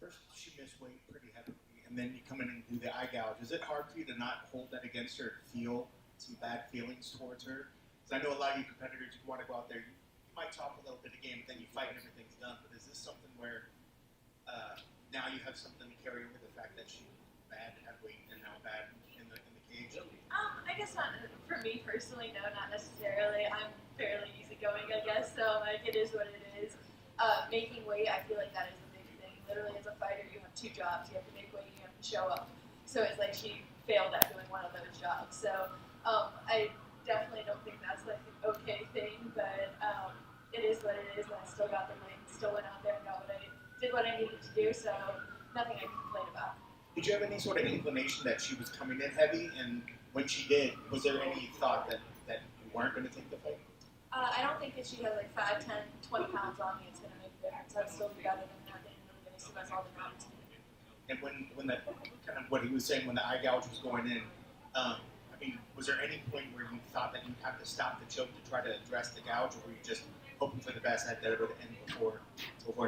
first she missed weight pretty heavily, and then you come in and do the eye gouge. Is it hard for you to not hold that against her and feel some bad feelings towards her? Because I know a lot of you competitors, you want to go out there, you might talk a little bit of game, but then you fight and everything's done. But is this something where now you have something to carry over the fact that she bad had weight and now bad in the cage? I guess not for me personally, no, not necessarily. I'm fairly easygoing, I guess, so like it is what it is. Making weight, I feel like that is a big thing. Literally, as a fighter, you have two jobs. You have to make weight, you have to show up. So it's like she failed at doing one of those jobs. So I definitely don't think that's like an okay thing, but it is what it is, and I still got the win, still went out there and did what I needed to do, so nothing I can complain about. Did you have any sort of inclination that she was coming in heavy, and when she did, was there any thought that you weren't going to take the fight? I don't think if she has like 5, 10, 20 pounds on me, it's going to make a difference. I'd still be better than that, and really going to see myself in that. And when that kind of what he was saying when the eye gouge was going in, I mean, was there any point where you thought that you'd have to stop the choke to try to address the gouge, or were you just hoping for the best that it would end before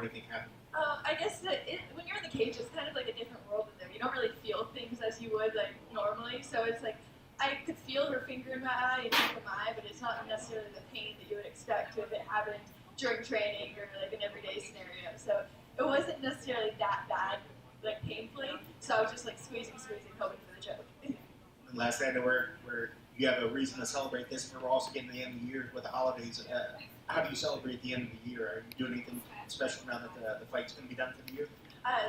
anything happened? I guess that when you're in the cage, it's kind of like a different world in there. You don't really feel things as you would like normally, so it's like I could feel her finger in my eye and think of my eye, but it's not necessarily the pain that you would expect if it happened during training or like an everyday scenario. So it wasn't necessarily that bad, like painfully. So I was just like squeezing, hoping for the choke. And last night, where you have a reason to celebrate this, but we're also getting to the end of the year with the holidays. How do you celebrate the end of the year? Are you doing anything special now that the fight's going to be done for the year?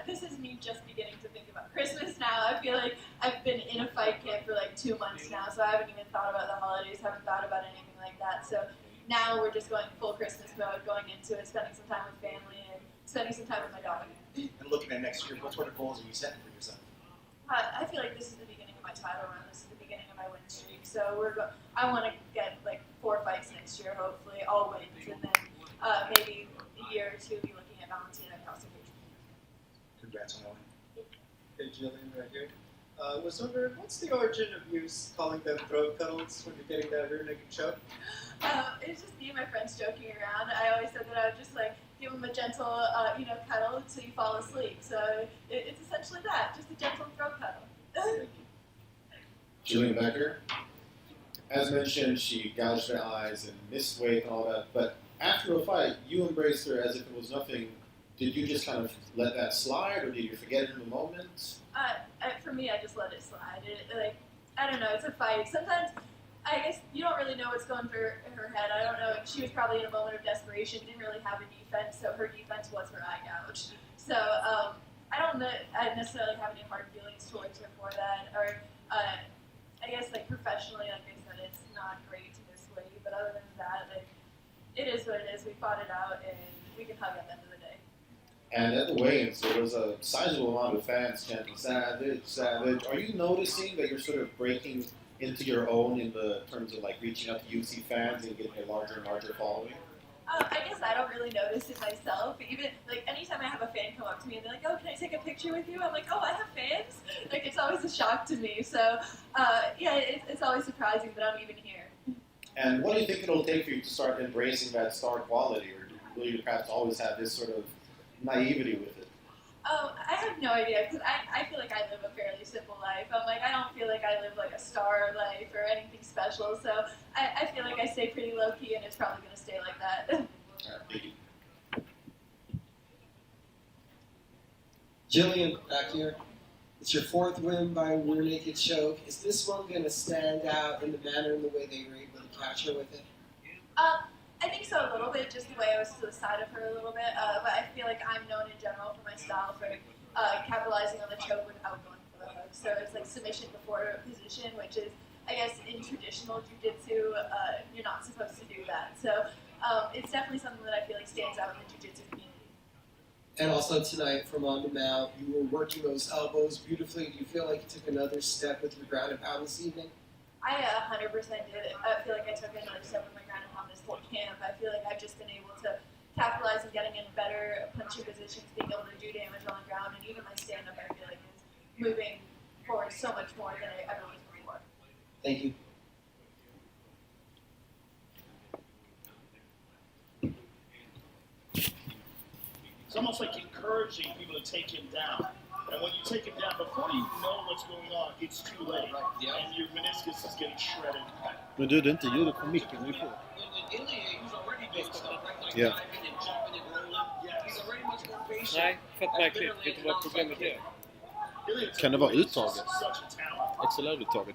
This is me just beginning to think about Christmas now. I feel like I've been in a fight camp for like 2 months now, so I haven't even thought about the holidays, haven't thought about anything like that. So now we're just going full Christmas mode, going into it, spending some time with family and spending some time with my dog. And looking at next year, what sort of goals are you setting for yourself? I feel like this is the beginning of my title run. This is the beginning of my win streak. So I want to get like 4 fights next year, hopefully, all wins, and then maybe a year or two be looking at balancing and crossing. Congrats on that one. Hey, Gillian, right here. Was wondering, what's the origin of you calling them throat cuddles when you're getting that rear naked choke? It's just me and my friends joking around. I always said that I would just like give them a gentle, cuddle until you fall asleep. So it's essentially that, just a gentle throat cuddle. Gillian Becker, as mentioned, she gouged her eyes and missed weight and all that, but after a fight, you embraced her as if it was nothing. Did you just kind of let that slide, or did you forget it in the moment? For me, I just let it slide. I don't know, it's a fight. Sometimes, I guess, you don't really know what's going through her head. I don't know, she was probably in a moment of desperation, didn't really have a defense, so her defense was her eye gouge. So, I don't necessarily have any hard feelings towards her for that, or, I guess, like, professionally, like I said, it's not great to miss weight, but other than that, like, it is what it is. We fought it out, and we can hug at the end of the day. And at the weigh-ins, there was a sizable amount of fans chanting, "Savage, Savage." Are you noticing that you're sort of breaking into your own in the terms of like reaching out to UFC fans and getting a larger and larger following? I guess I don't really notice it myself. Even like anytime I have a fan come up to me and they're like, "Oh, can I take a picture with you?" I'm like, "Oh, I have fans." Like it's always a shock to me. So it's always surprising that I'm even here. And what do you think it'll take for you to start embracing that star quality, or will you perhaps always have this sort of naivety with it? I have no idea, because I feel like I live a fairly simple life. I'm like, I don't feel like I live like a star life or anything special, so I feel like I stay pretty low-key, and it's probably going to stay like that. All right, thank you. Gillian, back here. It's your 4th win by rear naked choke. Is this one going to stand out in the manner and the way they were able to catch her with it? I think so a little bit, just the way I was to the side of her a little bit, but I feel like I'm known in general for my style for capitalizing on the choke without going for the hook. So it's like submission before position, which is, I guess, in traditional jiu-jitsu, you're not supposed to do that. So it's definitely something that I feel like stands out in the jiu-jitsu community. And also tonight, from on the mount, you were working those elbows beautifully. Do you feel like you took another step with your ground and pound this evening? I 100% did. I feel like I took another step with my ground and pound this whole camp. I feel like I've just been able to capitalize on getting in better punching positions, being able to do damage on the ground, and even my stand-up, I feel like, is moving forward so much more than I ever was before. Thank you. It's almost like you encourage encouraging people to take him down. And when you take him down, before you know what's going on, it's too late. And your meniscus is getting shredded. Men du, det är inte ljud på micken nu får. Yeah. Nej, fattar verkligen. Vet du vad problemet är? Kan det vara uttaget? Such a talent. XLR-uttaget